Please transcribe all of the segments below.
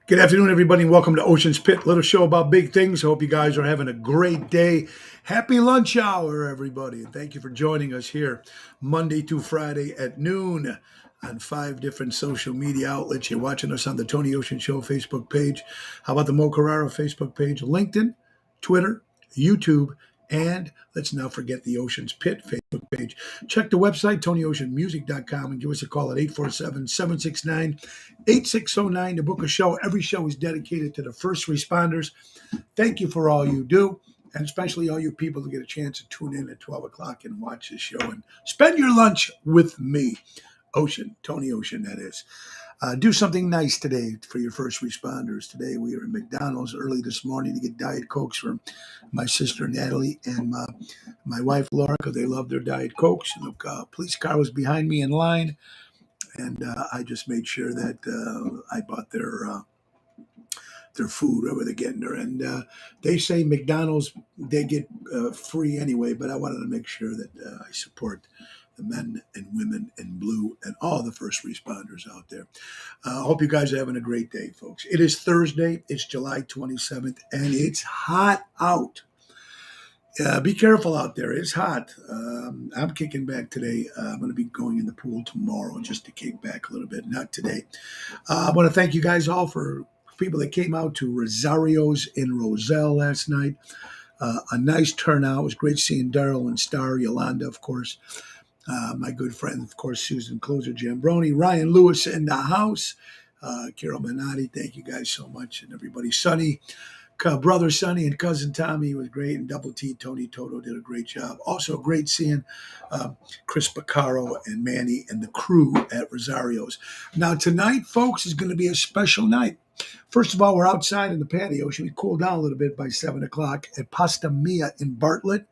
Good afternoon, everybody, and welcome to Ocean's Pit, little show about big things. Hope you guys are having a great day. Happy lunch hour, everybody, and thank you for joining us here Monday to Friday at noon on 5 different social media outlets. You're watching us on the Tony Ocean Show Facebook page. How about the Mo Carrara Facebook page, LinkedIn, Twitter, YouTube, and let's not forget the Ocean's Pit Facebook page. Check the website, TonyOceanMusic.com, and give us a call at 847-769-8609 to book a show. Every show is dedicated to the first responders. Thank you for all you do, and especially all you people who get a chance to tune in at 12 o'clock and watch this show and spend your lunch with me, Ocean, Tony Ocean, that is. Do something nice today for your first responders. Today we were at McDonald's early this morning to get Diet Cokes from my sister Natalie and my wife Laura because they love their Diet Cokes. And the police car was behind me in line, and I just made sure that I bought their food, whatever they're getting there. And they say McDonald's, they get free anyway, but I wanted to make sure that I support the men and women in blue and all the first responders out there. I hope you guys are having a great day, folks. It is Thursday. It's July 27th, and it's hot out. Be careful out there. It's hot. I'm kicking back today. I'm going to be going in the pool tomorrow just to kick back a little bit, not today. I want to thank you guys all for people that came out to Rosario's in Roselle last night. A nice turnout. It was great seeing Daryl and Star, Yolanda, of course. My good friend, of course, Susan Closer, Jambroni, Ryan Lewis in the house, Carol Menotti. Thank you guys so much. And everybody, Sonny, brother Sonny and cousin Tommy was great. And Double T, Tony Toto did a great job. Also great seeing Chris Picaro and Manny and the crew at Rosario's. Now, tonight, folks, is going to be a special night. First of all, we're outside in the patio. Should we cool down a little bit by 7 o'clock at Pasta Mia in Bartlett.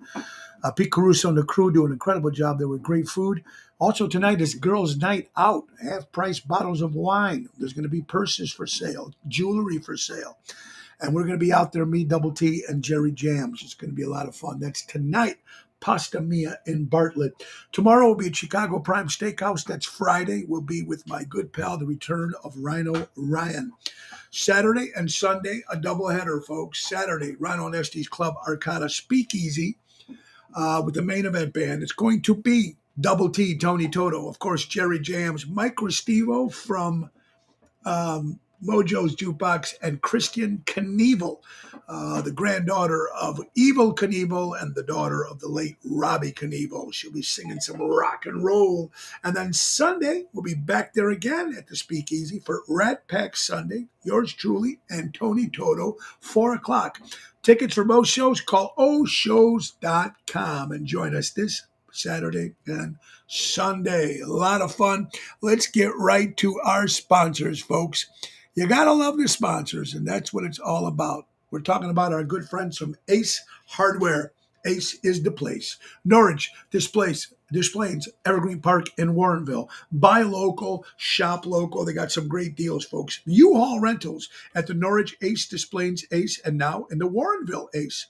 Pete Caruso and the crew do an incredible job there with great food. Also tonight is girls' night out, half-price bottles of wine. There's going to be purses for sale, jewelry for sale. And we're going to be out there, me, Double T, and Jerry Jams. It's going to be a lot of fun. That's tonight, Pasta Mia in Bartlett. Tomorrow will be at Chicago Prime Steakhouse. That's Friday. We'll be with my good pal, the return of Rhino Ryan. Saturday and Sunday, a doubleheader, folks. Saturday, Rhino and Estes Club Arcada Speakeasy. With the main event band. It's going to be Double T, Tony Toto, of course, Jerry Jams, Mike Restivo from Mojo's Jukebox, and Christian Knievel, the granddaughter of Evil Knievel and the daughter of the late Robbie Knievel. She'll be singing some rock and roll. And then Sunday, we'll be back there again at the Speakeasy for Rat Pack Sunday. Yours truly and Tony Toto, 4 o'clock. Tickets for both shows, call oshows.com and join us this Saturday and Sunday. A lot of fun. Let's get right to our sponsors, folks. You got to love the sponsors, and that's what it's all about. We're talking about our good friends from Ace Hardware. Ace is the place. Norwich Displays, Evergreen Park in Warrenville. Buy local, shop local. They got some great deals, folks. U-Haul Rentals at the Norwich Ace Displays Ace, and now in the Warrenville Ace.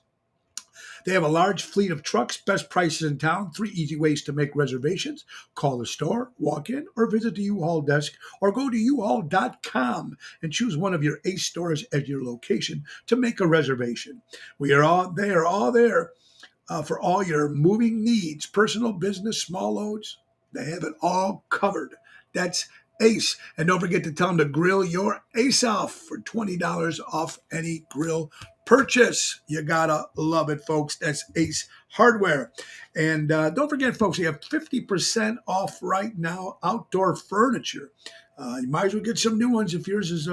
They have a large fleet of trucks, best prices in town, 3 easy ways to make reservations. Call the store, walk in, or visit the U-Haul desk, or go to uhaul.com and choose one of your Ace stores as your location to make a reservation. They are all there for all your moving needs, personal, business, small loads. They have it all covered. That's Ace. And don't forget to tell them to grill your Ace off for $20 off any grill purchase. You gotta love it, folks. That's Ace Hardware. And don't forget, folks, you have 50% off right now, outdoor furniture. You might as well get some new ones if yours is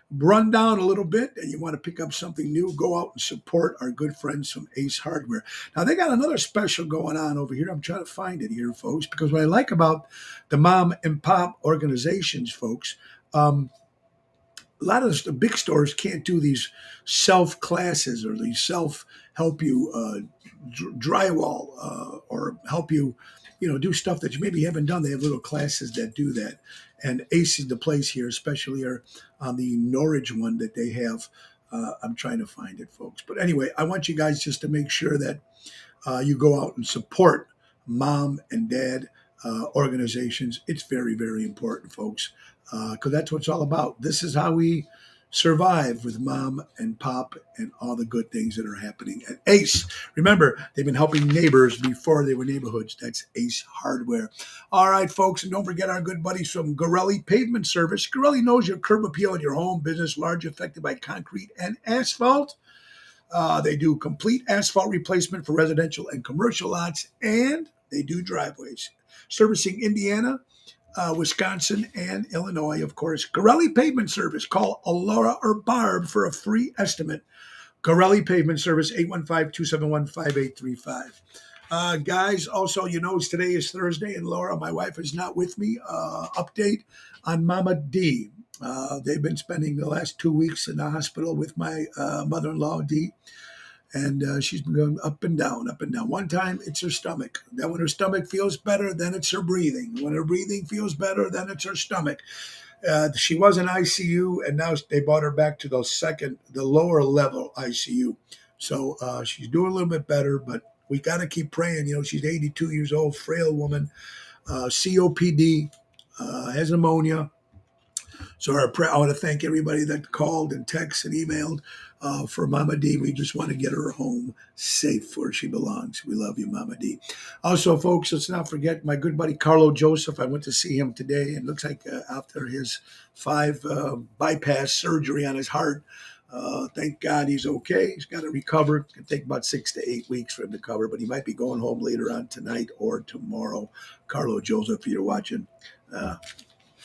run down a little bit and you want to pick up something new. Go out and support our good friends from Ace Hardware. Now, they got another special going on over here. I'm trying to find it here, folks, because what I like about the mom and pop organizations, folks, a lot of the big stores can't do these self classes or these self help you drywall or help you, do stuff that you maybe haven't done. They have little classes that do that. And Ace is the place here, especially on the Norwich one that they have. I'm trying to find it, folks. But anyway, I want you guys just to make sure that you go out and support mom and dad organizations. It's very, very important, folks, because that's what it's all about. This is how we survive with mom and pop and all the good things that are happening at Ace. Remember, they've been helping neighbors before they were neighborhoods. That's Ace Hardware. All right, folks, and don't forget our good buddies from Gorelli Pavement Service. Gorelli knows your curb appeal in your home, business, large affected by concrete and asphalt. They do complete asphalt replacement for residential and commercial lots, and they do driveways. Servicing Indiana, Wisconsin, and Illinois, of course. Gorelli Pavement Service. Call Laura or Barb for a free estimate. Gorelli Pavement Service, 815-271-5835. Guys, also, today is Thursday, and Laura, my wife, is not with me. Update on Mama D. They've been spending the last 2 weeks in the hospital with my mother-in-law, Dee. And she's been going up and down, up and down. One time, it's her stomach. Then when her stomach feels better, then it's her breathing. When her breathing feels better, then it's her stomach. She was in ICU, and now they brought her back to the lower level ICU. So she's doing a little bit better, but we got to keep praying. She's 82 years old, frail woman, COPD, has pneumonia. So I want to thank everybody that called and texted and emailed for Mama D. We just want to get her home safe where she belongs. We love you, Mama D. Also, folks, let's not forget my good buddy Carlo Joseph. I went to see him today. It looks like after his 5 bypass surgery on his heart, thank God he's okay. He's got to recover. It's going to take about 6 to 8 weeks for him to recover, but he might be going home later on tonight or tomorrow. Carlo Joseph, if you're watching,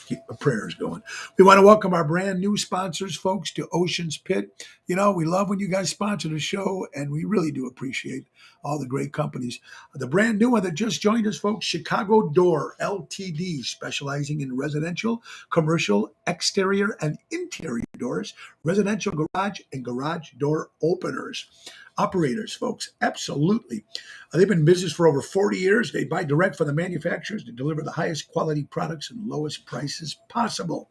keep the prayers going. We want to welcome our brand new sponsors, folks, to Ocean's Pit. We love when you guys sponsor the show, and we really do appreciate all the great companies. The brand new one that just joined us, folks, Chicago Door Ltd., specializing in residential, commercial, exterior, and interior doors, residential garage, and garage door openers. Operators, folks, absolutely. They've been in business for over 40 years. They buy direct from the manufacturers to deliver the highest quality products and lowest prices possible.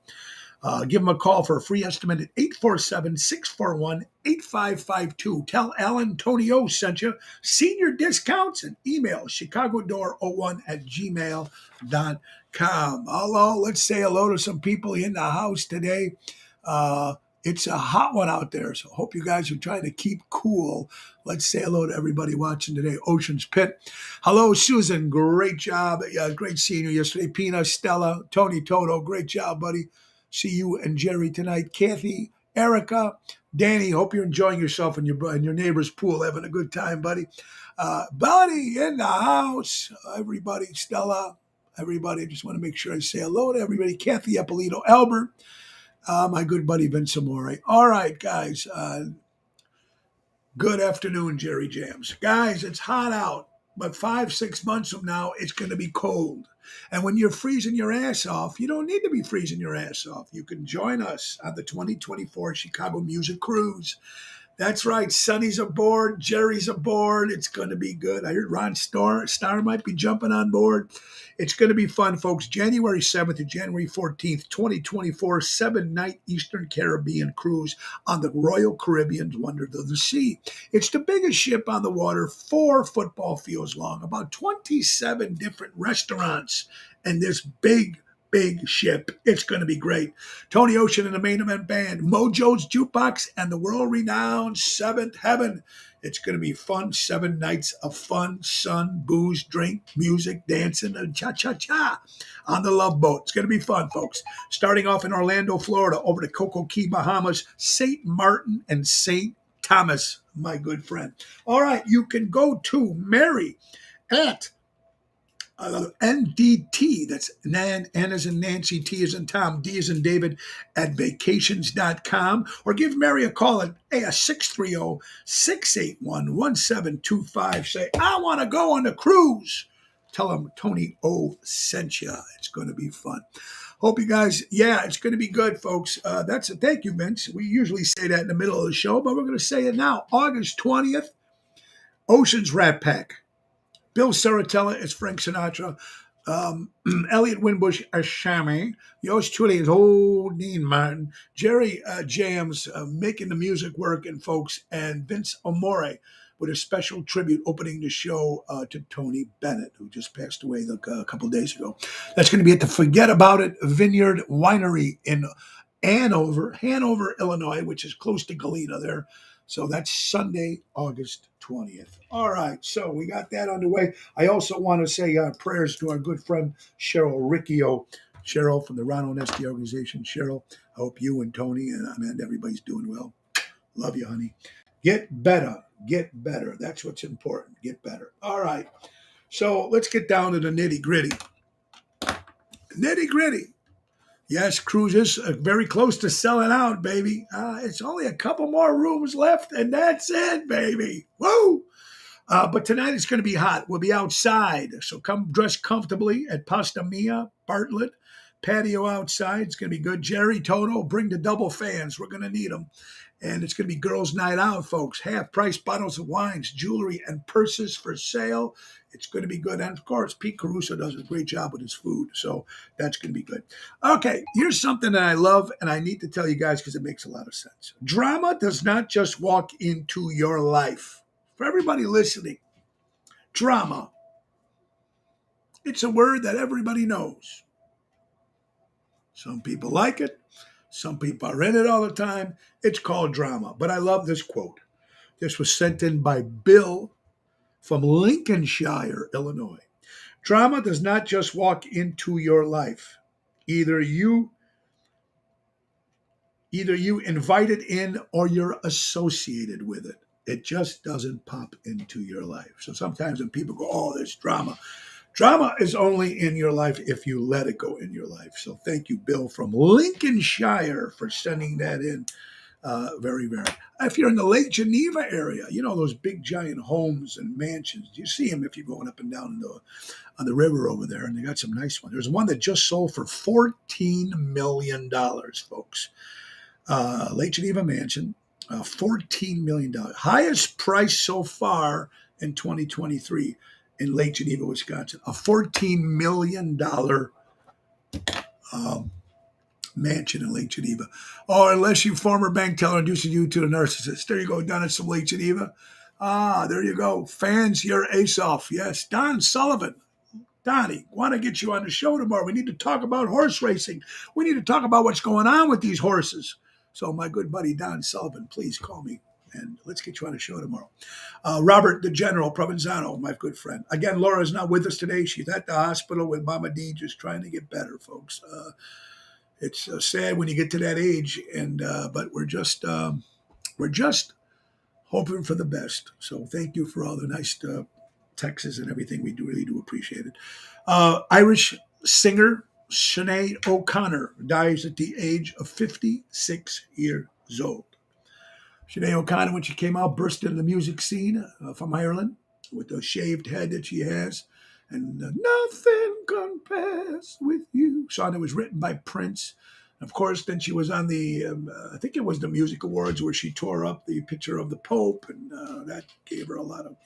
Give them a call for a free estimate at 847-641-8552. Tell Alan Tonio sent you. Senior discounts and email chicagodoor01@gmail.com. Hello, let's say hello to some people in the house today. It's a hot one out there, so hope you guys are trying to keep cool. Let's say hello to everybody watching today. Ocean's Pit. Hello, Susan. Great job. Great seeing you yesterday. Pina, Stella, Tony, Toto. Great job, buddy. See you and Jerry tonight. Kathy, Erica, Danny. Hope you're enjoying yourself in your neighbor's pool, having a good time, buddy. Buddy in the house. Everybody, Stella. Everybody. I just want to make sure I say hello to everybody. Kathy Eppolito, Albert. My good buddy Vince Amore. All right, guys. Good afternoon, Jerry Jams. Guys, it's hot out, but 5-6 months from now, it's going to be cold. And when you're freezing your ass off, you don't need to be freezing your ass off. You can join us on the 2024 Chicago Music Cruise. That's right. Sonny's aboard. Jerry's aboard. It's going to be good. I heard Ron Starr might be jumping on board. It's going to be fun, folks. January 7th to January 14th, 2024, 7-night Eastern Caribbean cruise on the Royal Caribbean's Wonder of the Sea. It's the biggest ship on the water, 4 football fields long, about 27 different restaurants, and this big ship. It's going to be great. Tony Ocean and the Main Event Band, Mojo's Jukebox, and the world-renowned Seventh Heaven. It's going to be fun. 7 nights of fun, sun, booze, drink, music, dancing, and cha-cha-cha on the Love Boat. It's going to be fun, folks. Starting off in Orlando, Florida, over to Coco Key, Bahamas, St. Martin, and St. Thomas, my good friend. All right, you can go to Mary at NDT, that's N as in Nancy, T as in Tom, D as in David, at vacations.com, or give Mary a call at 630-681-1725. Say, I want to go on a cruise. Tell them Tony O sent you. It's going to be fun. Hope you guys, it's going to be good, folks. Thank you, Vince. We usually say that in the middle of the show, but we're going to say it now. August 20th, Ocean's Rat Pack. Bill Saratella as Frank Sinatra. Elliot Winbush as Shammy. Yours truly is old Dean Martin. Jerry Jams making the music work, and folks, and Vince Amore with a special tribute opening the show to Tony Bennett, who just passed away a couple of days ago. That's going to be at the Forget About It Vineyard Winery in Hanover, Illinois, which is close to Galena there. So that's Sunday, August 20th. All right, so we got that underway. I also want to say prayers to our good friend Cheryl Riccio. Cheryl from the Ron Onesti organization. Cheryl, I hope you and Tony and everybody's doing well. Love you, honey. Get better. Get better. That's what's important. Get better. All right. So let's get down to the nitty gritty. Nitty gritty. Yes, Cruises are very close to selling out, baby. It's only a couple more rooms left, and that's it, baby. Woo! But tonight it's going to be hot. We'll be outside, so come dress comfortably at Pasta Mia, Bartlett. Patio outside. It's going to be good. Jerry, Toto, bring the double fans. We're going to need them. And it's going to be girls' night out, folks. Half-price bottles of wines, jewelry, and purses for sale. It's going to be good. And, of course, Pete Caruso does a great job with his food. So that's going to be good. Okay, here's something that I love, and I need to tell you guys because it makes a lot of sense. Drama does not just walk into your life. For everybody listening, drama. It's a word that everybody knows. Some people like it. Some people are in it all the time. It's called drama. But I love this quote. This was sent in by Bill from Lincolnshire, Illinois. Drama does not just walk into your life. Either you invite it in or you're associated with it. It just doesn't pop into your life. So sometimes when people go, oh, there's drama. Drama is only in your life if you let it go in your life. So thank you, Bill from Lincolnshire, for sending that in. Very, very. If you're in the Lake Geneva area, you know those big giant homes and mansions. You see them if you're going up and down on the river over there, and they got some nice ones. There's one that just sold for $14 million, folks. Lake Geneva mansion, $14 million. Highest price so far in 2023. In Lake Geneva, Wisconsin, a $14 million mansion in Lake Geneva. Oh, unless you former bank teller introduces you to the narcissist. There you go, down at some Lake Geneva. There you go. Fans, your ace off. Yes, Don Sullivan. Donnie, want to get you on the show tomorrow. We need to talk about horse racing. We need to talk about what's going on with these horses. So my good buddy Don Sullivan, please call me. And let's get you on the show tomorrow. Robert, the General Provenzano, my good friend. Again, Laura's not with us today. She's at the hospital with Mama D, just trying to get better, folks. It's sad when you get to that age, but we're just hoping for the best. So thank you for all the nice texts and everything. We really do appreciate it. Irish singer Sinead O'Connor dies at the age of 56 years old. Sinead O'Connor, when she came out, burst into the music scene from Ireland with the shaved head that she has. And nothing compares with you. Song that was written by Prince. Of course, then she was on I think it was the Music Awards where she tore up the picture of the Pope. And that gave her a lot of,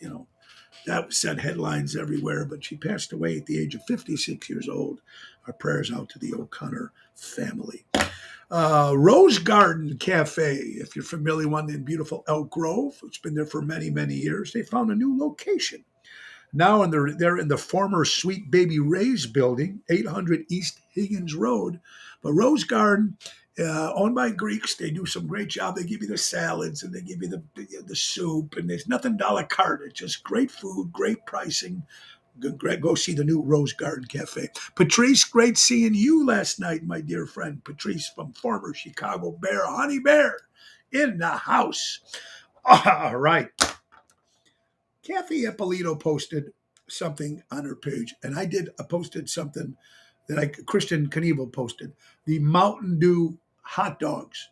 that set headlines everywhere. But she passed away at the age of 56 years old. Our prayers out to the O'Connor family. Rose Garden Cafe, if you're familiar, one in beautiful Elk Grove. It's been there for many, many years. They found a new location. Now they're in the former Sweet Baby Ray's building, 800 East Higgins Road. But Rose Garden, owned by Greeks, they do some great job. They give you the salads and they give you the soup, and there's nothing a la carte. It's just great food, great pricing. Go see the new Rose Garden Cafe. Patrice, great seeing you last night, my dear friend. Patrice from former Chicago Bear, Honey Bear, in the house. All right. Kathy Ippolito posted something on her page, and I posted something that Christian Knievel posted. The Mountain Dew hot dogs.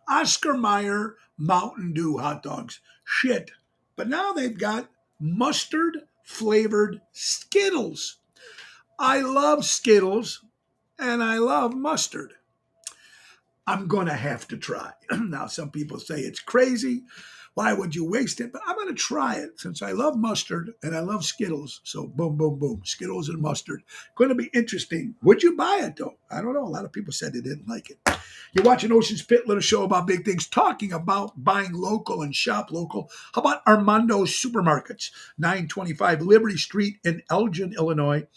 Oscar Mayer Mountain Dew hot dogs. Shit. But now they've got mustard flavored Skittles. I love Skittles and I love mustard. I'm going to have to try. Now, some people say it's crazy. Why would you waste it? But I'm going to try it since I love mustard and I love Skittles. So boom, boom, boom. Skittles and mustard. Going to be interesting. Would you buy it, though? I don't know. A lot of people said they didn't like it. You're watching Ocean's Pit, little show about big things, talking about buying local and shop local. How about Armando's Supermarkets, 925 Liberty Street in Elgin, Illinois.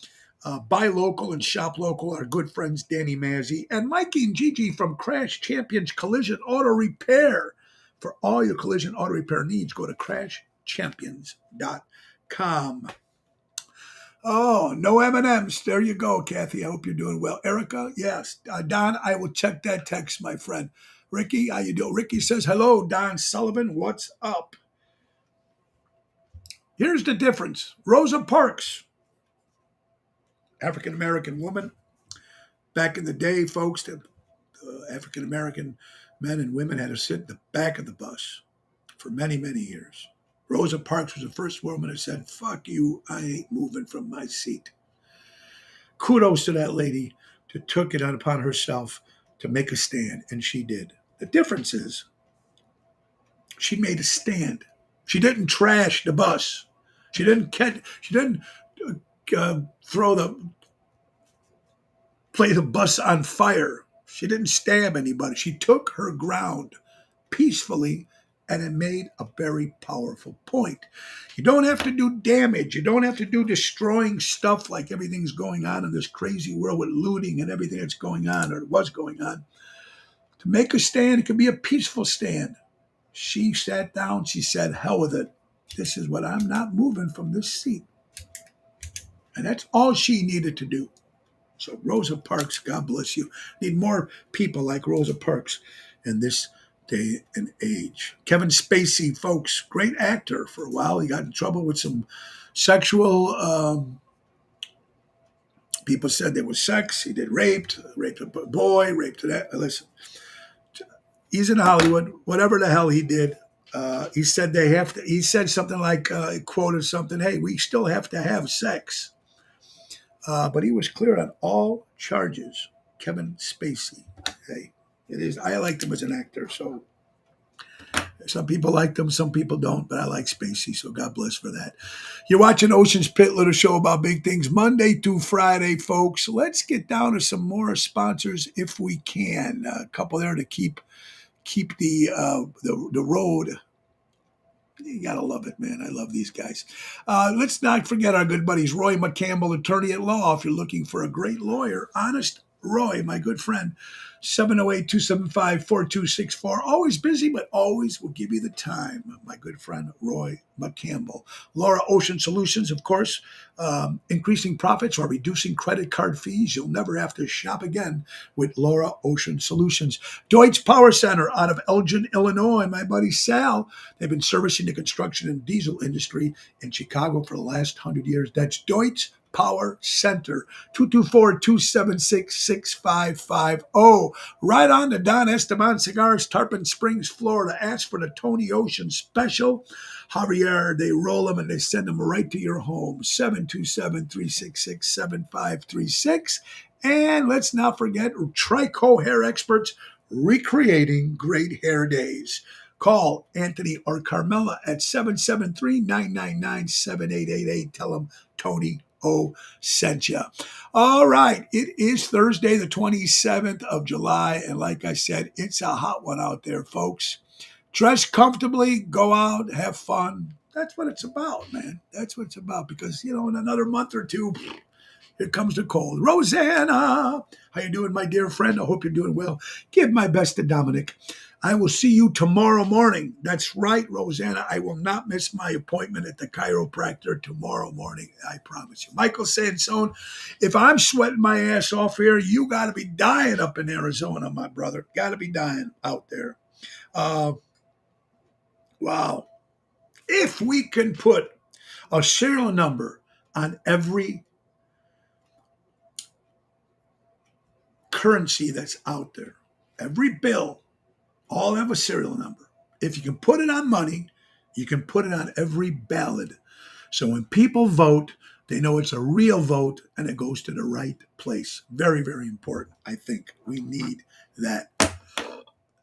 Buy local and shop local. Our good friends Danny Mazzi and Mikey and Gigi from Crash Champions Collision Auto Repair. For all your collision auto repair needs, go to crashchampions.com. Oh, no M&Ms. There you go, Kathy. I hope you're doing well. Erica, yes. Don, I will check that text, my friend. Ricky, how you doing? Ricky says, hello, Don Sullivan. What's up? Here's the difference. Rosa Parks, African-American woman. Back in the day, folks, the African-American men and women had to sit in the back of the bus for many, many years. Rosa Parks was the first woman that said, fuck you, I ain't moving from my seat. Kudos to that lady who took it upon herself to make a stand, and she did. The difference is she made a stand. She didn't trash the bus. She didn't play the bus on fire. She didn't stab anybody. She took her ground peacefully, and it made a very powerful point. You don't have to do damage. You don't have to do destroying stuff like everything's going on in this crazy world with looting and everything that's going on or was going on. To make a stand, it can be a peaceful stand. She sat down. She said, hell with it. This is what I'm not moving from this seat. And that's all she needed to do. So Rosa Parks, God bless you. Need more people like Rosa Parks in this day and age. Kevin Spacey, folks, great actor for a while. He got in trouble with some sexual, people said there was sex. He did raped a boy, raped that. Listen, he's in Hollywood. Whatever the hell he did, he said he said something like, quoted something, hey, we still have to have sex. But he was cleared on all charges. Kevin Spacey. Hey, it is. I liked him as an actor, so some people liked him, some people don't, but I like Spacey, so God bless for that. You're watching Ocean's Pit, little show about big things, Monday through Friday, folks. Let's get down to some more sponsors if we can. A couple there to keep the road. You gotta love it, man. I love these guys. Let's not forget our good buddies, Roy McCampbell, attorney at law. If you're looking for a great lawyer, honest Roy, my good friend, 708-275-4264. Always busy, but always will give you the time. My good friend, Roy McCampbell. Laura Ocean Solutions, of course, increasing profits or reducing credit card fees. You'll never have to shop again with Laura Ocean Solutions. Deutsch Power Center out of Elgin, Illinois. My buddy Sal, they've been servicing the construction and diesel industry in Chicago for the last 100 years. That's Deutsch Power Center, 224-276-6550. Right on to Don Esteban Cigars, Tarpon Springs, Florida. Ask for the Tony Ocean Special. Javier, they roll them and they send them right to your home. 727-366-7536. And let's not forget Trico Hair Experts, recreating great hair days. Call Anthony or Carmela at 773-999-7888. Tell them Tony O sent you. All right. It is Thursday, the 27th of July. And like I said, it's a hot one out there, folks. Dress comfortably, go out, have fun. That's what it's about, man. That's what it's about. Because, in another month or two, here comes the cold. Rosanna, how you doing, my dear friend? I hope you're doing well. Give my best to Dominic. I will see you tomorrow morning. That's right, Rosanna. I will not miss my appointment at the chiropractor tomorrow morning. I promise you. Michael Sansone, if I'm sweating my ass off here, you got to be dying up in Arizona, my brother. Got to be dying out there. Wow. If we can put a serial number on every currency that's out there, every bill, all have a serial number. If you can put it on money, you can put it on every ballot. So when people vote, they know it's a real vote and it goes to the right place. Very, very important. I think we need that.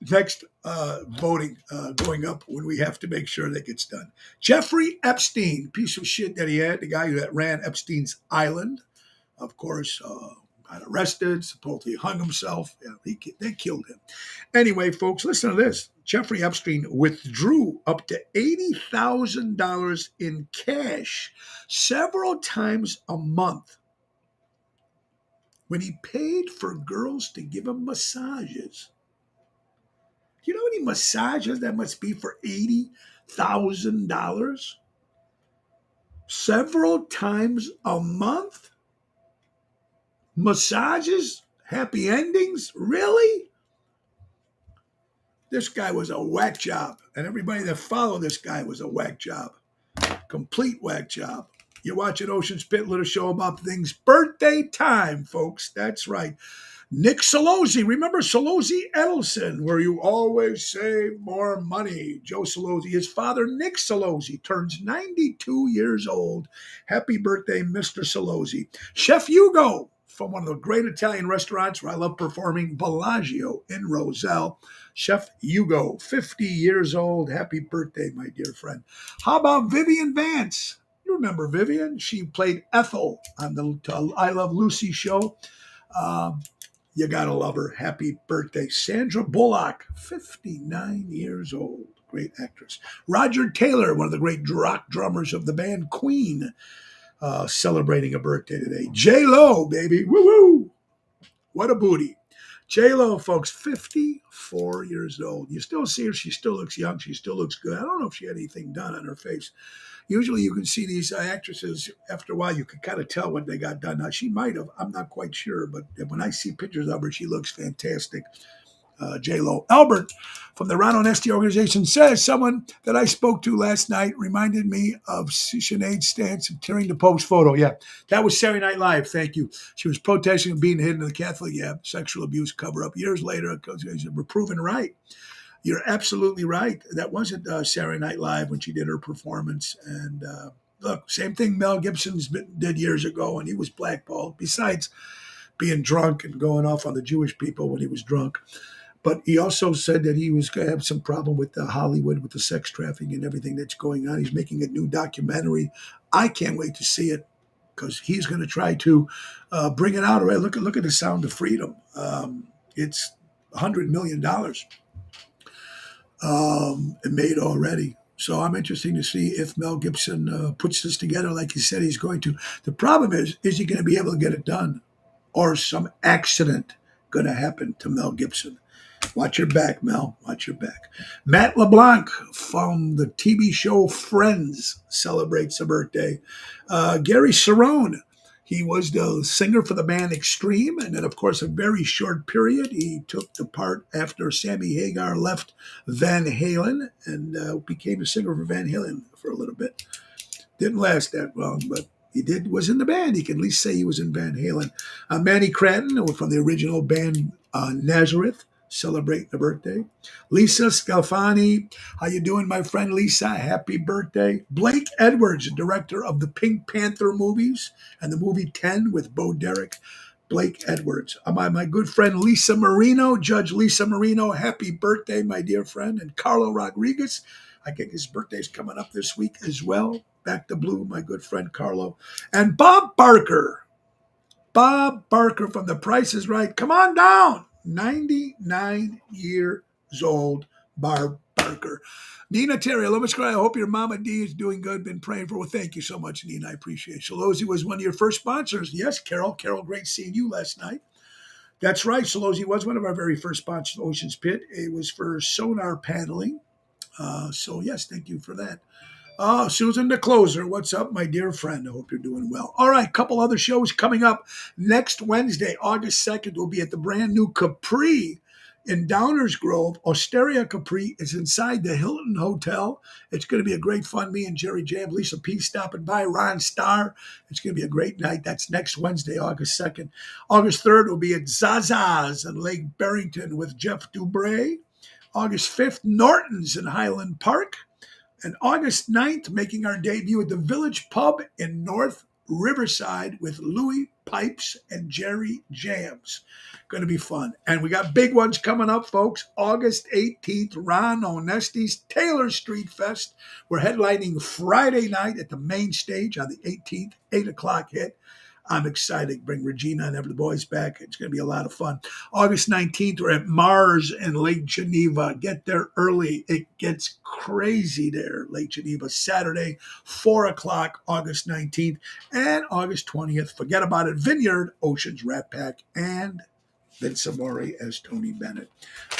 Next voting going up when we have to make sure that gets done. Jeffrey Epstein, piece of shit that he had, the guy that ran Epstein's Island, of course, got arrested, supposedly hung himself. Yeah, they killed him. Anyway, folks, listen to this. Jeffrey Epstein withdrew up to $80,000 in cash several times a month when he paid for girls to give him massages. You know how many massages that must be for $80,000? Several times a month? Massages? Happy endings? Really? This guy was a whack job. And everybody that followed this guy was a whack job. Complete whack job. You're watching Ocean's Pit, little show about things. Birthday time, folks. That's right. Nick Solozzi. Remember Solozzi Edelson, where you always save more money. Joe Solozzi. His father, Nick Solozzi, turns 92 years old. Happy birthday, Mr. Solozzi. Chef Hugo, from one of the great Italian restaurants where I love performing, Bellagio in Roselle. Chef Hugo, 50 years old. Happy birthday, my dear friend. How about Vivian Vance? You remember Vivian? She played Ethel on the I Love Lucy show. You gotta love her. Happy birthday. Sandra Bullock, 59 years old. Great actress. Roger Taylor, one of the great rock drummers of the band Queen, celebrating a birthday today. J-Lo, baby. Woo-woo. What a booty. J-Lo, folks, 54 years old. You still see her. She still looks young. She still looks good. I don't know if she had anything done on her face. Usually you can see these actresses, after a while, you can kind of tell what they got done. Now, she might have. I'm not quite sure. But when I see pictures of her, she looks fantastic. J-Lo. Albert from the Ron Onesti organization says, someone that I spoke to last night reminded me of Sinead's stance of tearing the Pope's photo. Yeah, that was Saturday Night Live. Thank you. She was protesting and being hidden in the Catholic sexual abuse cover-up. Years later, we're proven right. You're absolutely right. That wasn't Saturday Night Live when she did her performance. And look, same thing Mel Gibson did years ago, and he was blackballed, besides being drunk and going off on the Jewish people when he was drunk. But he also said that he was going to have some problem with Hollywood, with the sex trafficking and everything that's going on. He's making a new documentary. I can't wait to see it because he's going to try to bring it out. Right? Look at The Sound of Freedom. It's $100 million made already. So I'm interested to see if Mel Gibson puts this together like he said he's going to. The problem is he going to be able to get it done? Or some accident going to happen to Mel Gibson? Watch your back, Mel. Watch your back. Matt LeBlanc from the TV show Friends celebrates a birthday. Gary Cerrone, he was the singer for the band Extreme. And then, of course, a very short period, he took the part after Sammy Hagar left Van Halen and became a singer for Van Halen for a little bit. Didn't last that long, but he was in the band. He can at least say he was in Van Halen. Manny Cranton from the original band Nazareth, celebrating the birthday. Lisa Scalfani, how you doing, my friend Lisa? Happy birthday. Blake Edwards, director of the Pink Panther movies and the movie 10 with Bo Derek. Blake Edwards. My good friend Lisa Marino, Judge Lisa Marino, happy birthday, my dear friend. And Carlo Rodriguez, I think his birthday's coming up this week as well. Back to blue, my good friend Carlo. And Bob Barker. Bob Barker from The Price is Right. Come on down. 99 years old, Bob Barker. Nina Terry, I hope your Mama D is doing good. Been praying for. Well, thank you so much, Nina. I appreciate it. Solozzi was one of your first sponsors. Yes, Carol. Carol, great seeing you last night. That's right. Solozzi was one of our very first sponsors, Ocean's Pit. It was for sonar paneling. So, yes, thank you for that. Susan the Closer, what's up, my dear friend? I hope you're doing well. All right, couple other shows coming up. Next Wednesday, August 2nd, we'll be at the brand new Capri in Downers Grove. Osteria Capri is inside the Hilton Hotel. It's going to be a great fun. Me and Jerry Jam, Lisa P stopping by, Ron Starr. It's going to be a great night. That's next Wednesday, August 2nd. August 3rd, we'll be at Zaza's in Lake Barrington with Jeff Dubray. August 5th, Norton's in Highland Park. And August 9th, making our debut at the Village Pub in North Riverside with Louis Pipes and Jerry Jams. Going to be fun. And we got big ones coming up, folks. August 18th, Ron Onesti's Taylor Street Fest. We're headlining Friday night at the main stage on the 18th, 8 o'clock hit. I'm excited. Bring Regina and the boys back. It's going to be a lot of fun. August 19th, we're at Mars in Lake Geneva. Get there early. It gets crazy there, Lake Geneva. Saturday, 4 o'clock, August 19th. And August 20th, forget about it, Vineyard, Oceans Rat Pack, and Vince Amore as Tony Bennett.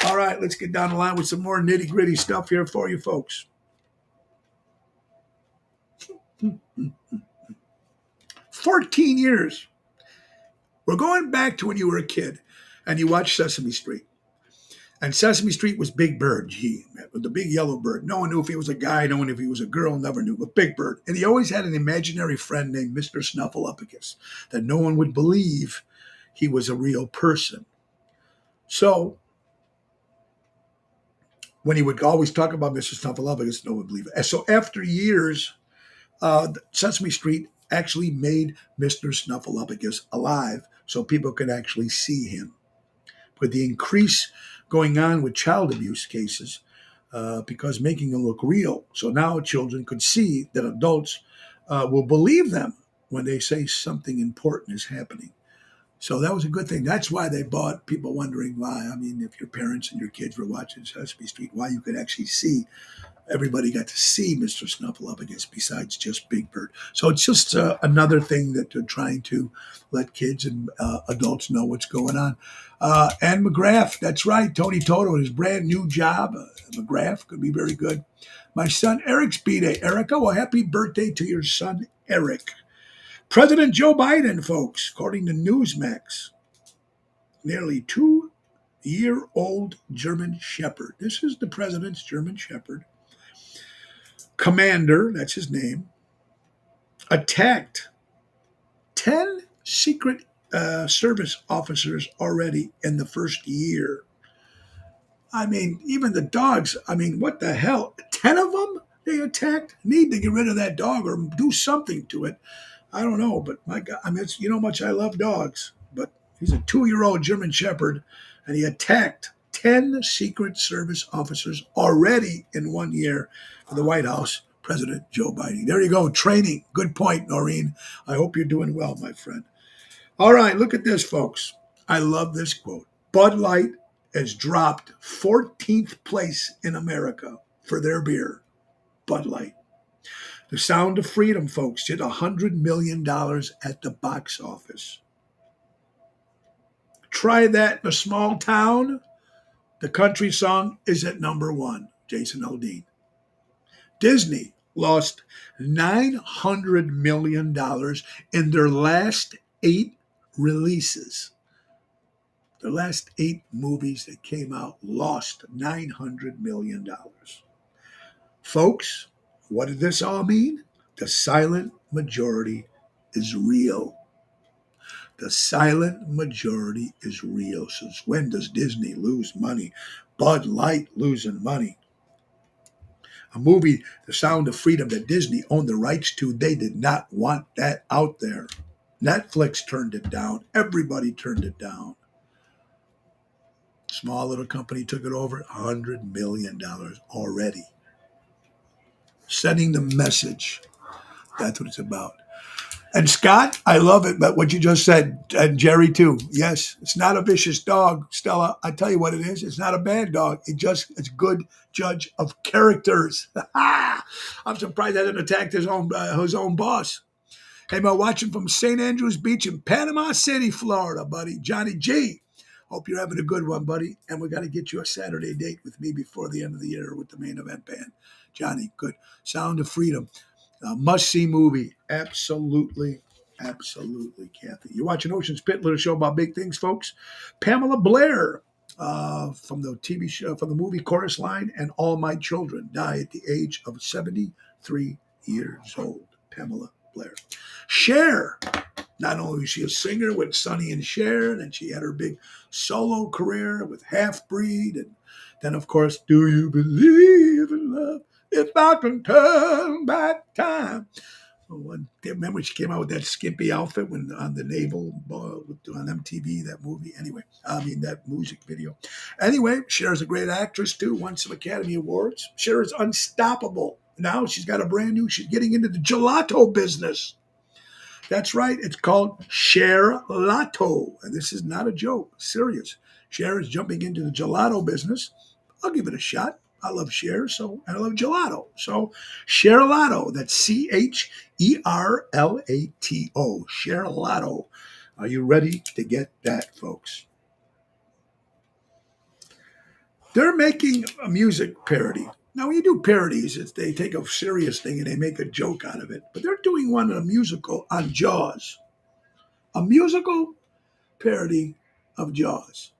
All right, let's get down the line with some more nitty-gritty stuff here for you folks. 14 years. We're going back to when you were a kid and you watched Sesame Street. And Sesame Street was Big Bird, the big yellow bird. No one knew if he was a guy, no one knew if he was a girl, never knew, but Big Bird. And he always had an imaginary friend named Mr. Snuffleupagus that no one would believe he was a real person. So when he would always talk about Mr. Snuffleupagus, no one would believe it. And so after years, Sesame Street actually made Mr. Snuffleupagus alive so people could actually see him. With the increase going on with child abuse cases, because making him look real. So now children could see that adults will believe them when they say something important is happening. So that was a good thing. That's why they bought, people wondering why. I mean, if your parents and your kids were watching Sesame Street, why you could actually see, everybody got to see Mr. Snuffleupagus besides just Big Bird. So it's just another thing that they're trying to let kids and adults know what's going on. Anne McGrath, that's right, Tony Toto, his brand new job. McGrath could be very good. My son Eric's B-Day. Erica, well, happy birthday to your son Eric. President Joe Biden, folks, according to Newsmax, nearly 2-year-old German Shepherd. This is the president's German Shepherd. Commander, that's his name, attacked 10 Secret Service officers already in the first year. I mean, even the dogs, I mean, what the hell? 10 of them they attacked? Need to get rid of that dog or do something to it. I don't know, but my God, I mean, it's, you know how much I love dogs, but he's a 2-year-old German Shepherd, and he attacked 10 Secret Service officers already in 1 year for the White House, President Joe Biden. There you go, training. Good point, Noreen. I hope you're doing well, my friend. All right, look at this, folks. I love this quote. Bud Light has dropped 14th place in America for their beer, Bud Light. The Sound of Freedom, folks, did $100 million at the box office. Try that in a small town. The country song is at number 1, Jason Aldean. Disney lost $900 million in their last 8 releases. The last 8 movies that came out lost $900 million. Folks, what did this all mean? The silent majority is real. The silent majority is real. Since when does Disney lose money? Bud Light losing money. A movie, The Sound of Freedom, that Disney owned the rights to, they did not want that out there. Netflix turned it down. Everybody turned it down. Small little company took it over, $100 million already. Sending the message. That's what it's about. And Scott, I love it, but what you just said, and Jerry too. Yes, it's not a vicious dog, Stella. I tell you what it is. It's not a bad dog. It's a good judge of characters. I'm surprised that didn't attack his own boss. Hey, man, watching from St. Andrews Beach in Panama City, Florida, buddy. Johnny G. Hope you're having a good one, buddy. And we got to get you a Saturday date with me before the end of the year with the Main Event Band. Johnny, good. Sound of Freedom. Must-see movie. Absolutely, absolutely, Kathy. You're watching Ocean's Pit, little show about big things, folks. Pamela Blair from the TV show, from the movie Chorus Line and All My Children, died at the age of 73 years old. Pamela Blair. Cher. Not only was she a singer with Sonny and Cher, and she had her big solo career with Half Breed, and then, of course, Do You Believe in Love? If I can turn back time. Remember she came out with that skimpy outfit when on the naval on MTV, that movie. Anyway, that music video. Anyway, Cher's a great actress too. Won some Academy Awards. Cher is unstoppable. Now she's got a brand new. She's getting into the gelato business. That's right. It's called Share Lotto. And this is not a joke. Serious. Cher is jumping into the gelato business. I'll give it a shot. I love Cher, so and I love gelato. So Share Lotto. That's Cherlato. Share Lotto. Are you ready to get that, folks? They're making a music parody. Now, when you do parodies, they take a serious thing and they make a joke out of it. But they're doing one in a musical on Jaws. A musical parody of Jaws.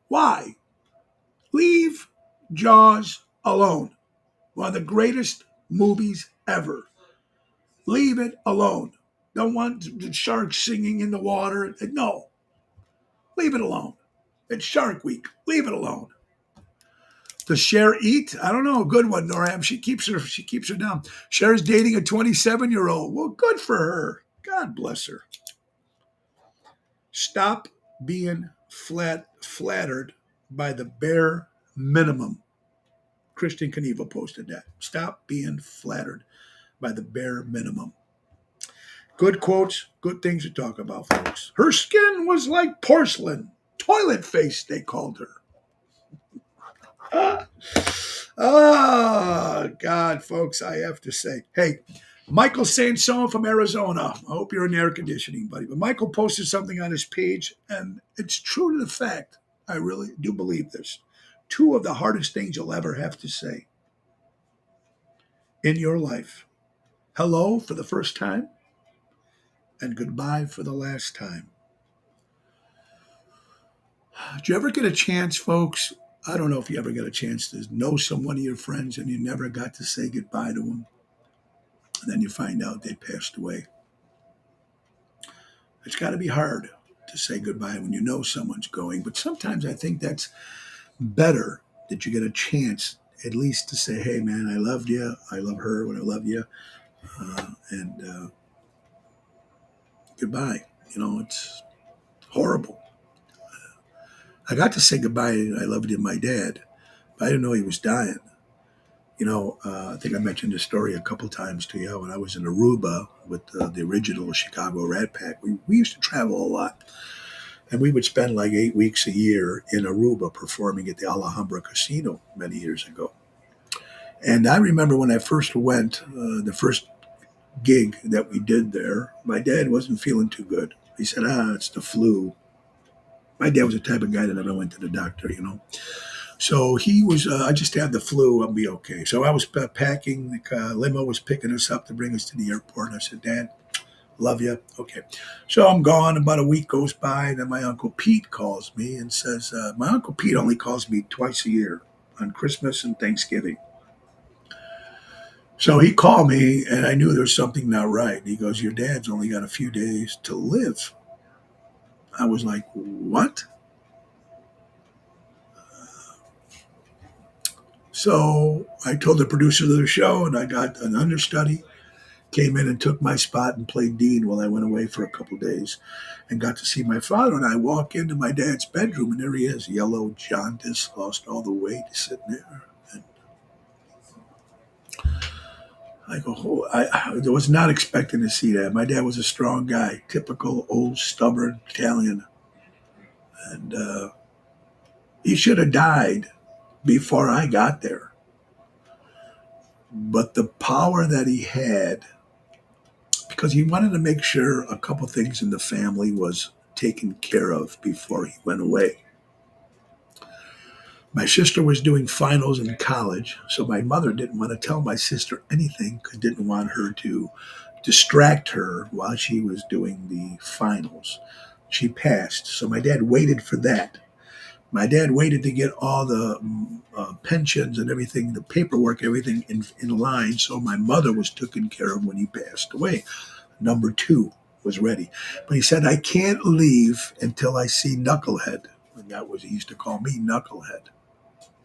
Why? Leave Jaws alone. One of the greatest movies ever. Leave it alone. Don't want the sharks singing in the water. No. Leave it alone. It's Shark Week. Leave it alone. Does Cher eat? I don't know. A good one, Norham. She keeps her down. Cher's dating a 27-year-old. Well, good for her. God bless her. Stop being flattered by the bare minimum. Christian Knievel posted that. Stop being flattered by the bare minimum. Good quotes, good things to talk about, folks. Her skin was like porcelain. Toilet face, they called her. God, folks, I have to say. Hey, Michael Sansone from Arizona. I hope you're in air conditioning, buddy. But Michael posted something on his page, and it's true to the fact. I really do believe this. Two of the hardest things you'll ever have to say in your life. Hello for the first time, and goodbye for the last time. Did you ever get a chance, folks? I don't know if you ever get a chance to know someone of your friends and you never got to say goodbye to them. And then you find out they passed away. It's got to be hard to say goodbye when you know someone's going. But sometimes I think that's better that you get a chance at least to say, hey, man, I loved you. I love her when I love you. And goodbye. You know, it's horrible. I got to say goodbye. I loved you, my dad. But I didn't know he was dying. You know, I think I mentioned this story a couple times to you. When I was in Aruba with the original Chicago Rat Pack, we used to travel a lot. And we would spend like 8 weeks a year in Aruba performing at the Alhambra Casino many years ago. And I remember when I first went, the first gig that we did there, my dad wasn't feeling too good. He said, it's the flu. My dad was the type of guy that never went to the doctor, you know. So he was, I just had the flu, I'll be okay. So I was packing, the limo was picking us up to bring us to the airport. And I said, Dad, love you. Okay. So I'm gone. About a week goes by. Then my Uncle Pete calls me and says, my Uncle Pete only calls me twice a year on Christmas and Thanksgiving. So he called me and I knew there was something not right. He goes, your dad's only got a few days to live. I was like, what? So I told the producer of the show, and I got an understudy, came in and took my spot and played Dean while I went away for a couple of days and got to see my father. And I walk into my dad's bedroom, and there he is, yellow, jaundice, lost all the weight, sitting there. And I go, I was not expecting to see that. My dad was a strong guy, typical old, stubborn Italian. And he should have died before I got there. But the power that he had, because he wanted to make sure a couple things in the family was taken care of before he went away. My sister was doing finals in college, so my mother didn't want to tell my sister anything because didn't want her to distract her while she was doing the finals. She passed, so my dad waited for that. My dad waited to get all the pensions and everything, the paperwork, everything in line, so my mother was taken care of when he passed away. Number 2 was ready. But he said, I can't leave until I see Knucklehead. And that was, he used to call me Knucklehead.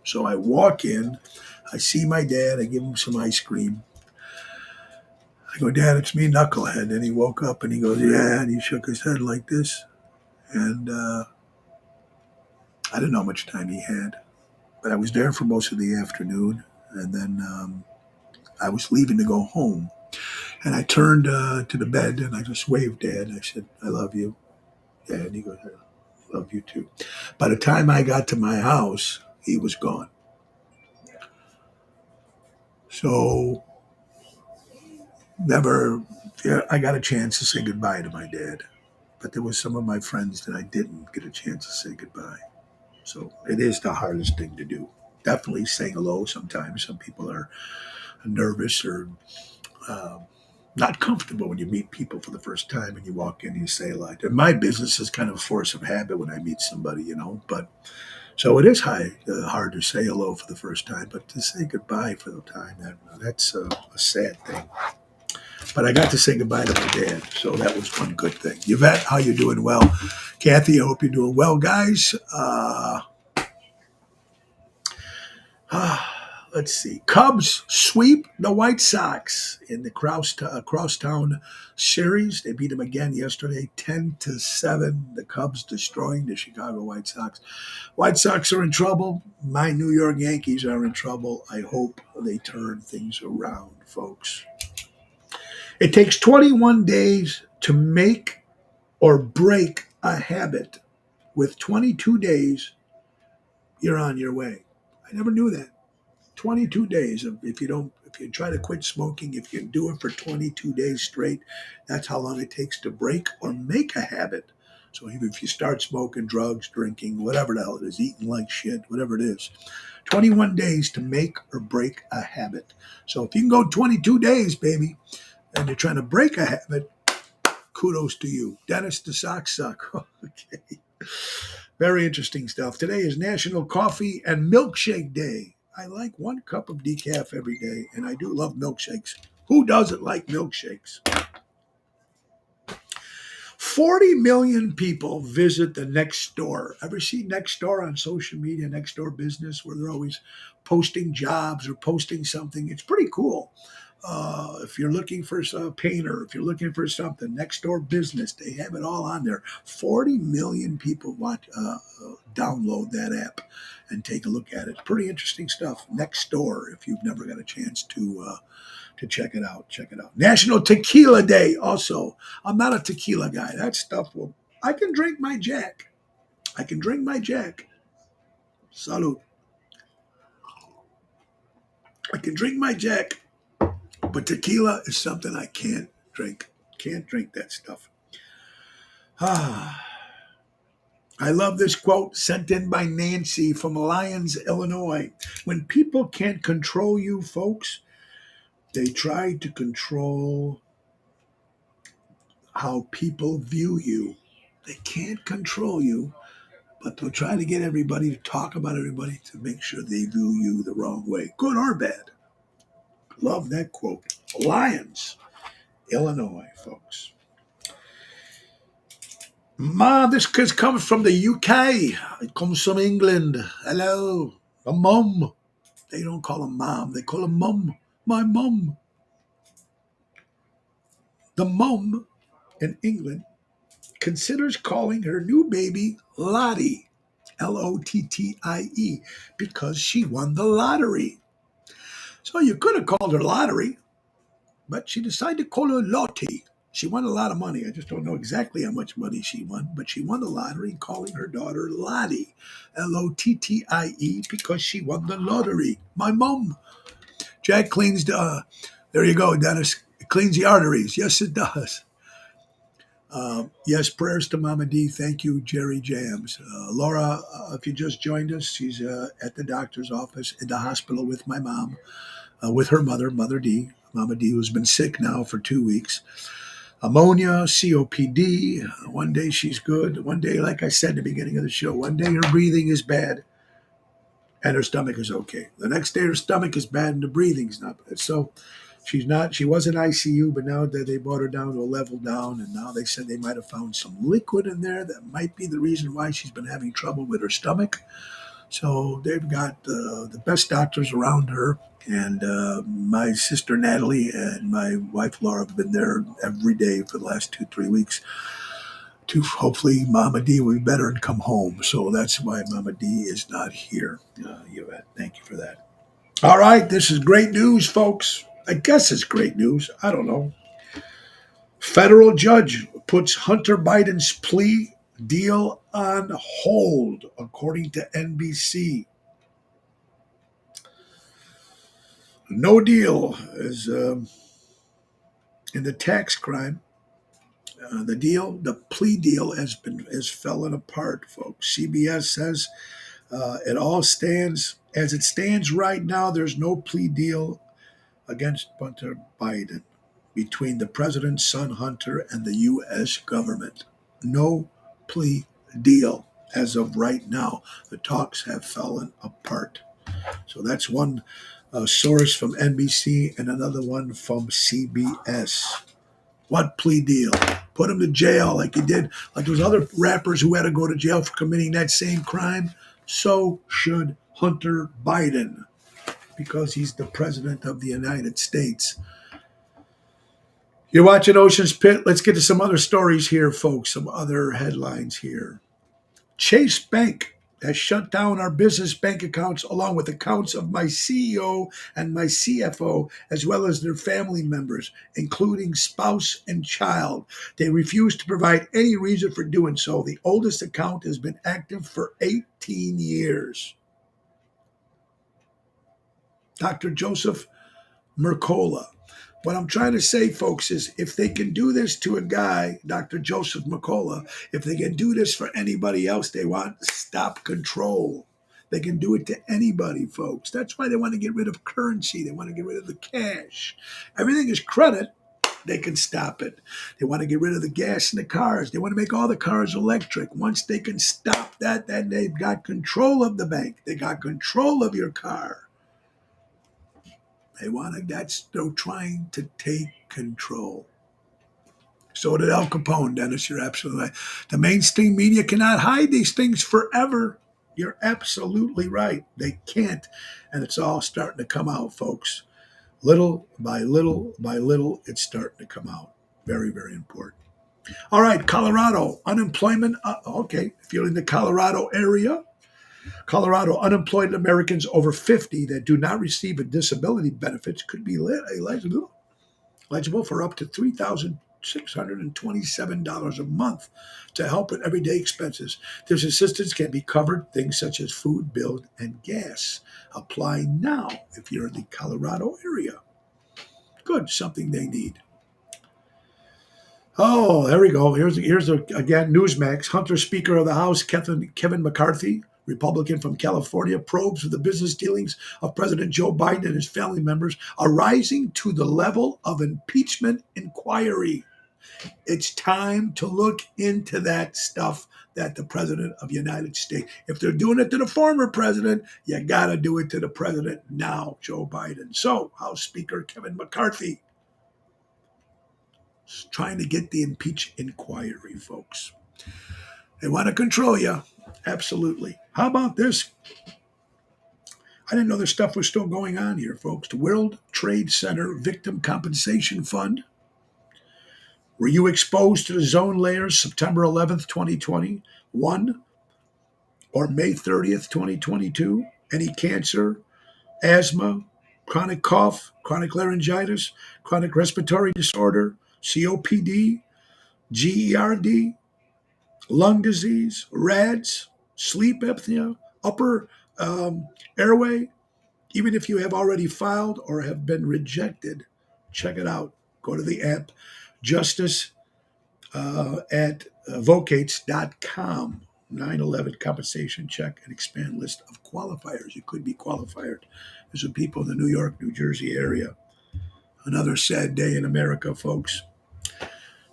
So I walk in, I see my dad, I give him some ice cream. I go, Dad, it's me, Knucklehead. And he woke up and he goes, yeah, and he shook his head like this. And I didn't know how much time he had. But I was there for most of the afternoon. And then I was leaving to go home. And I turned to the bed and I just waved Dad. I said, I love you, Dad. He goes, I love you too. By the time I got to my house, he was gone. So never, yeah, I got a chance to say goodbye to my dad. But there was some of my friends that I didn't get a chance to say goodbye. So it is the hardest thing to do. Definitely saying hello sometimes. Some people are nervous or um, not comfortable when you meet people for the first time and you walk in and you say a lot. And my business is kind of a force of habit when I meet somebody, But so it is hard to say hello for the first time, but to say goodbye for the time, that's a sad thing. But I got to say goodbye to my dad, so that was one good thing. Yvette, how you doing? Well, Kathy, I hope you're doing well, guys. Let's see. Cubs sweep the White Sox in the Crosstown series. They beat them again yesterday, 10-7. The Cubs destroying the Chicago White Sox. White Sox are in trouble. My New York Yankees are in trouble. I hope they turn things around, folks. It takes 21 days to make or break a habit. With 22 days, you're on your way. I never knew that. 22 days. If you try to quit smoking, if you do it for 22 days straight, that's how long it takes to break or make a habit. So even if you start smoking, drugs, drinking, whatever the hell it is, eating like shit, whatever it is, 21 days to make or break a habit. So if you can go 22 days, baby, and you're trying to break a habit, kudos to you. Dennis the Sock Suck. Okay. Very interesting stuff. Today is National Coffee and Milkshake Day. I like 1 cup of decaf every day, and I do love milkshakes. Who doesn't like milkshakes? 40 million people visit the Nextdoor. Ever see Nextdoor on social media, Nextdoor business, where they're always posting jobs or posting something? It's pretty cool. If you're looking for a painter, if you're looking for something, Nextdoor business, they have it all on there. 40 million people download that app and take a look at it. Pretty interesting stuff. Nextdoor, if you've never got a chance to check it out, check it out. National Tequila Day also. I'm not a tequila guy. That stuff I can drink my Jack. I can drink my Jack. Salud. I can drink my Jack. But tequila is something I can't drink. Can't drink that stuff. I love this quote sent in by Nancy from Lyons, Illinois. When people can't control you, folks, they try to control how people view you. They can't control you, but they'll try to get everybody to talk about everybody to make sure they view you the wrong way, good or bad. Love that quote. Lyons, Illinois, folks. This comes from the UK. It comes from England. Hello. A mum. They don't call him mom. They call him mum. My mum. The mum in England considers calling her new baby Lottie. Lottie. Because she won the lottery. So you could have called her Lottery, but she decided to call her Lottie. She won a lot of money. I just don't know exactly how much money she won, but she won the lottery, calling her daughter Lottie, Lottie, because she won the lottery. My mom. Jack cleans there you go, Dennis. It cleans the arteries. Yes, it does. Yes, prayers to Mama D. Thank you, Jerry Jams. Laura, if you just joined us, she's at the doctor's office in the hospital with my mom, with her mother, Mother D. Mama D, who's been sick now for 2 weeks. Ammonia, COPD. One day she's good. One day, like I said at the beginning of the show, one day her breathing is bad and her stomach is okay. The next day her stomach is bad and the breathing's not bad. So she was in ICU, but now that they brought her down to a level down, and now they said they might have found some liquid in there that might be the reason why she's been having trouble with her stomach. So they've got the best doctors around her. And my sister Natalie and my wife Laura have been there every day for the last 2-3 weeks to hopefully Mama D will be better and come home. So that's why Mama D is not here. Yvette, thank you for that. All right, this is great news, folks. I guess it's great news. I don't know. Federal judge puts Hunter Biden's plea deal on hold, according to NBC. No deal is in the tax crime. The plea deal has fallen apart, folks. CBS says it all stands as it stands right now. There's no plea deal against Hunter Biden between the president's son Hunter and the U.S. government. No plea deal as of right now. The talks have fallen apart. So that's one source from NBC and another one from CBS. What plea deal? Put him to jail like he did, like those other rappers who had to go to jail for committing that same crime. So should Hunter Biden, because he's the president of the United States. You're watching Ocean's Pit. Let's get to some other stories here, folks, some other headlines here. Chase Bank has shut down our business bank accounts along with accounts of my CEO and my CFO, as well as their family members, including spouse and child. They refuse to provide any reason for doing so. The oldest account has been active for 18 years. Dr. Joseph Mercola. What I'm trying to say, folks, is if they can do this to a guy, Dr. Joseph Mercola, if they can do this for anybody else they want, stop control. They can do it to anybody, folks. That's why they want to get rid of currency. They want to get rid of the cash. Everything is credit. They can stop it. They want to get rid of the gas in the cars. They want to make all the cars electric. Once they can stop that, then they've got control of the bank. They got control of your car. They're trying to take control. So did Al Capone, Dennis. You're absolutely right. The mainstream media cannot hide these things forever. You're absolutely right. They can't. And it's all starting to come out, folks. Little by little by little, it's starting to come out. Very, very important. All right, Colorado, unemployment. Okay, if you're in the Colorado area, Colorado unemployed Americans over 50 that do not receive a disability benefits could be eligible for up to $3,627 a month to help with everyday expenses. This assistance can be covered things such as food, bill, and gas. Apply now if you're in the Colorado area. Good, something they need. Oh, there we go. Here's again, Newsmax. Hunter Speaker of the House, Kevin McCarthy, Republican from California, probes the business dealings of President Joe Biden and his family members are rising to the level of impeachment inquiry. It's time to look into that stuff that the President of the United States, if they're doing it to the former president, you got to do it to the president now, Joe Biden. So, House Speaker Kevin McCarthy is trying to get the impeach inquiry, folks. They want to control you. Absolutely. How about this? I didn't know this stuff was still going on here, folks. The World Trade Center Victim Compensation Fund. Were you exposed to the zone layers September 11th, 2021 or May 30th, 2022? Any cancer, asthma, chronic cough, chronic laryngitis, chronic respiratory disorder, COPD, GERD, lung disease, RADS, sleep apnea, upper airway, even if you have already filed or have been rejected, check it out. Go to the app, Justice at vocates.com. 9/11 compensation check and expand list of qualifiers. You could be qualified. There's some people in the New York, New Jersey area. Another sad day in America, folks.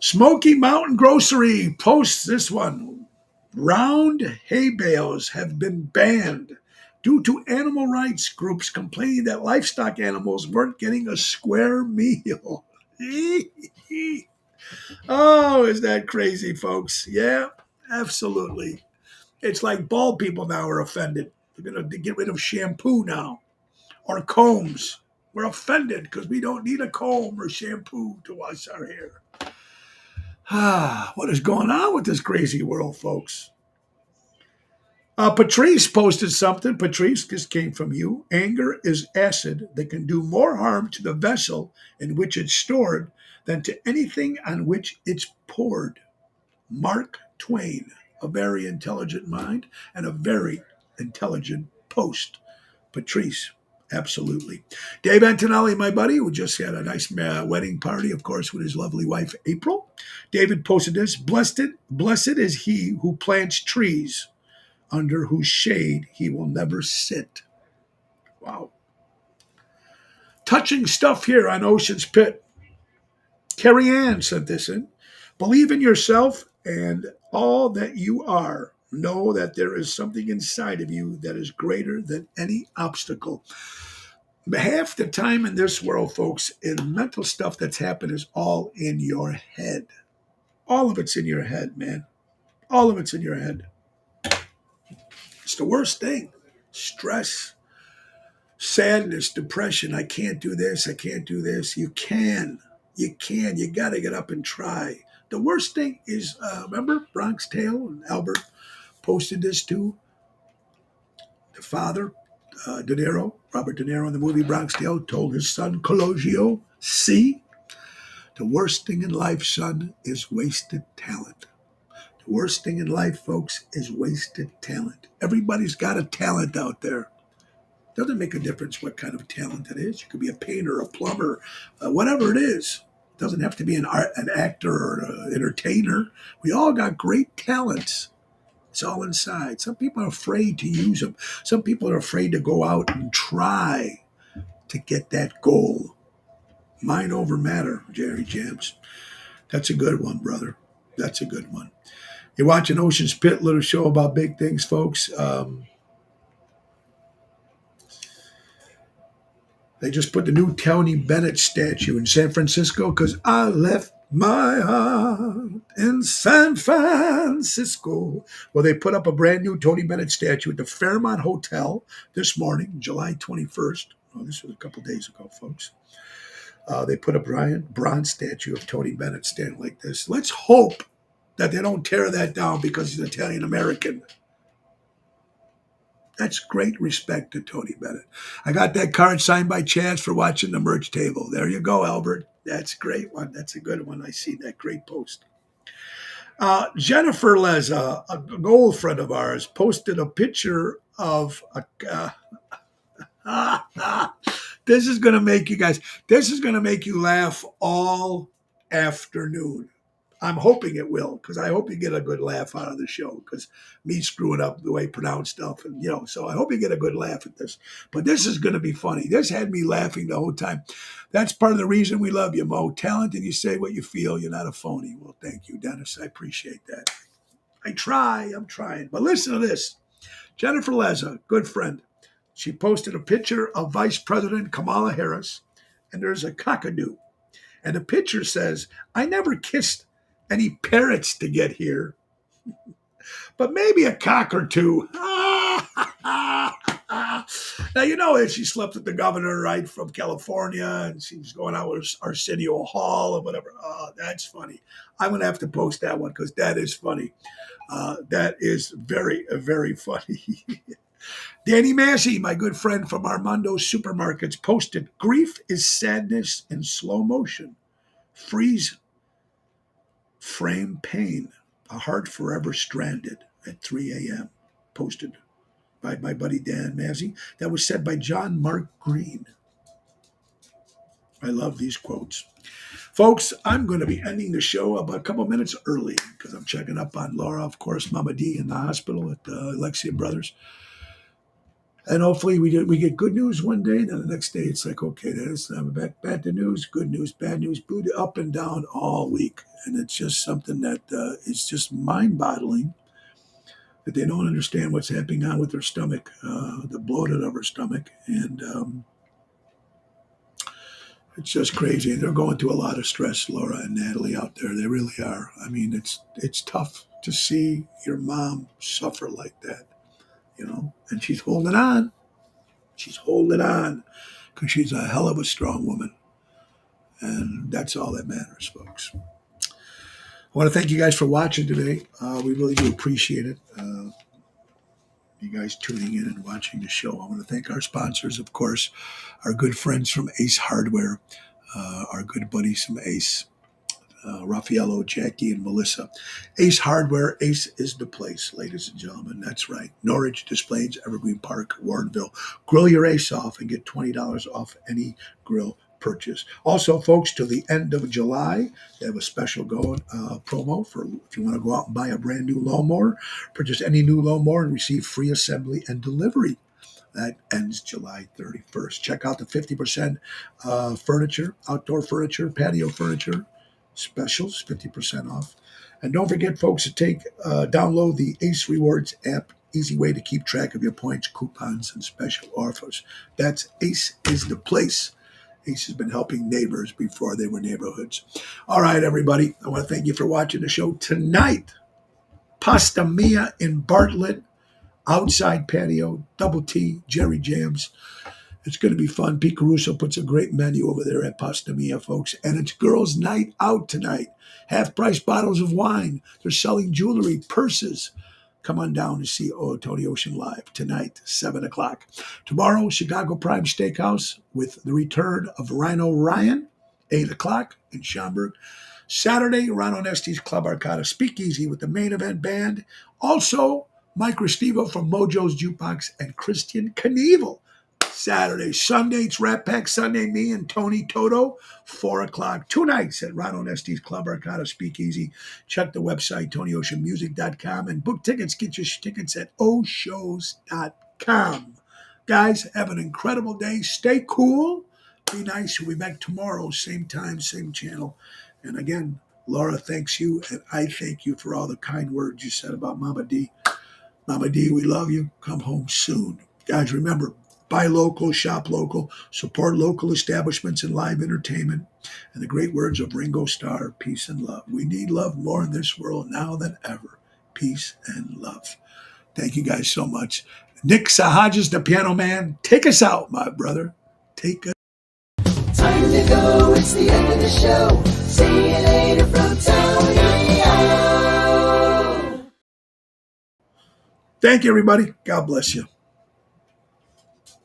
Smoky Mountain Grocery posts this one. Round hay bales have been banned due to animal rights groups complaining that livestock animals weren't getting a square meal. Oh, is that crazy, folks? Yeah, absolutely. It's like bald people now are offended. They're going to get rid of shampoo now or combs. We're offended because we don't need a comb or shampoo to wash our hair. What is going on with this crazy world, folks? Patrice posted something. Patrice, this came from you. Anger is acid that can do more harm to the vessel in which it's stored than to anything on which it's poured. Mark Twain, a very intelligent mind and a very intelligent post. Patrice, absolutely. Dave Antonelli, my buddy, who just had a nice wedding party, of course, with his lovely wife, April. David posted this: blessed is he who plants trees under whose shade he will never sit. Wow. Touching stuff here on Ocean's Pit. Carrie Ann sent this in. Believe in yourself and all that you are. Know that there is something inside of you that is greater than any obstacle. Half the time in this world, folks, in mental stuff that's happened is all in your head. All of it's in your head, man. All of it's in your head. It's the worst thing. Stress, sadness, depression. I can't do this. I can't do this. You can. You can. You got to get up and try. The worst thing is, remember Bronx Tale? And Albert posted this too. The father, De Niro, Robert De Niro in the movie Bronx Tale, told his son Colosio, see, the worst thing in life, son, is wasted talent. The worst thing in life, folks, is wasted talent. Everybody's got a talent out there. Doesn't make a difference what kind of talent it is. You could be a painter, a plumber, whatever it is. It doesn't have to be an actor or an entertainer. We all got great talents. It's all inside. Some people are afraid to use them. Some people are afraid to go out and try to get that goal. Mind over matter, Jerry Jams. That's a good one, brother. That's a good one. You're watching Ocean's Pit, little show about big things, folks. They just put the new Tony Bennett statue in San Francisco because I left my heart in San Francisco. Well, they put up a brand new Tony Bennett statue at the Fairmont Hotel this morning, July 21st. Oh, this was a couple days ago, folks. They put a bronze statue of Tony Bennett standing like this. Let's hope that they don't tear that down because he's Italian American. That's great respect to Tony Bennett. I got that card signed by Chance for watching the merch table. There you go, Albert. That's a great one. That's a good one. I see that great post. Jennifer Leza, a old friend of ours, posted a picture of a. This is going to make you guys. This is going to make you laugh all afternoon. I'm hoping it will, because I hope you get a good laugh out of the show, because me screwing up the way I pronounce stuff, and so I hope you get a good laugh at this. But this is going to be funny. This had me laughing the whole time. That's part of the reason we love you, Mo. Talented, you say what you feel. You're not a phony. Well, thank you, Dennis. I appreciate that. I'm trying. But listen to this. Jennifer Leza, good friend. She posted a picture of Vice President Kamala Harris, and there's a cockadoo. And the picture says, I never kissed any parrots to get here, but maybe a cock or two. Now, she slept with the governor, right, from California, and she was going out with Arsenio Hall and whatever. Oh, that's funny. I'm going to have to post that one because that is funny. That is very, very funny. Danny Massey, my good friend from Armando's Supermarkets, posted, grief is sadness in slow motion. Freeze frame pain, a heart forever stranded at 3 a.m. Posted by my buddy Dan Massey. That was said by John Mark Green. I love these quotes. Folks, I'm going to be ending the show about a couple minutes early because I'm checking up on Laura, of course, Mama D in the hospital at Alexia Brothers. And hopefully we get good news one day, and then the next day it's like, okay, there's bad news, good news, bad news, up and down all week. And it's just something that is just mind-boggling that they don't understand what's happening now with their stomach, the bloated of her stomach. And it's just crazy. They're going through a lot of stress, Laura and Natalie out there. They really are. I mean, it's tough to see your mom suffer like that. And she's holding on. She's holding on because she's a hell of a strong woman. And that's all that matters, folks. I want to thank you guys for watching today. We really do appreciate it. You guys tuning in and watching the show. I want to thank our sponsors, of course, our good friends from Ace Hardware, our good buddies from Ace. Raffaello, Jackie, and Melissa. Ace Hardware, Ace is the place, ladies and gentlemen. That's right. Norwich Displays, Evergreen Park, Warrenville. Grill your Ace off and get $20 off any grill purchase. Also, folks, till the end of July, they have a special going promo for if you want to go out and buy a brand new lawnmower, purchase any new lawnmower and receive free assembly and delivery. That ends July 31st. Check out the 50% furniture, outdoor furniture, patio furniture specials, 50% off. And don't forget, folks, to download the Ace Rewards app. Easy way to keep track of your points, coupons, and special offers. That's Ace is the place. Ace has been helping neighbors before they were neighborhoods. All right, everybody. I want to thank you for watching the show tonight. Pasta Mia in Bartlett. Outside patio, double T, Jerry Jams. It's going to be fun. Pete Caruso puts a great menu over there at Pasta Mia, folks. And it's girls' night out tonight. Half-price bottles of wine. They're selling jewelry, purses. Come on down to see Tony Ocean live tonight, 7 o'clock. Tomorrow, Chicago Prime Steakhouse with the return of Rhino Ryan, 8 o'clock in Schaumburg. Saturday, Rhino Nesti's Club Arcada Speakeasy with the main event band. Also, Mike Restivo from Mojo's Jukebox and Christian Knievel. Saturday. Sunday, it's Rat Pack Sunday, me and Tony Toto, 4 o'clock. 2 nights at Rhino Nesti's Club Arcada Speakeasy. Check the website, TonyOceanMusic.com, and book tickets. Get your tickets at oshows.com. Guys, have an incredible day. Stay cool. Be nice. We'll be back tomorrow, same time, same channel. And again, Laura thanks you, and I thank you for all the kind words you said about Mama D. Mama D, we love you. Come home soon. Guys, remember, buy local, shop local, support local establishments and live entertainment. And the great words of Ringo Starr, peace and love. We need love more in this world now than ever. Peace and love. Thank you guys so much. Nick Sahajas, the piano man, take us out, my brother. Take us. Time to go, it's the end of the show. See you later from Tony O. Thank you, everybody. God bless you.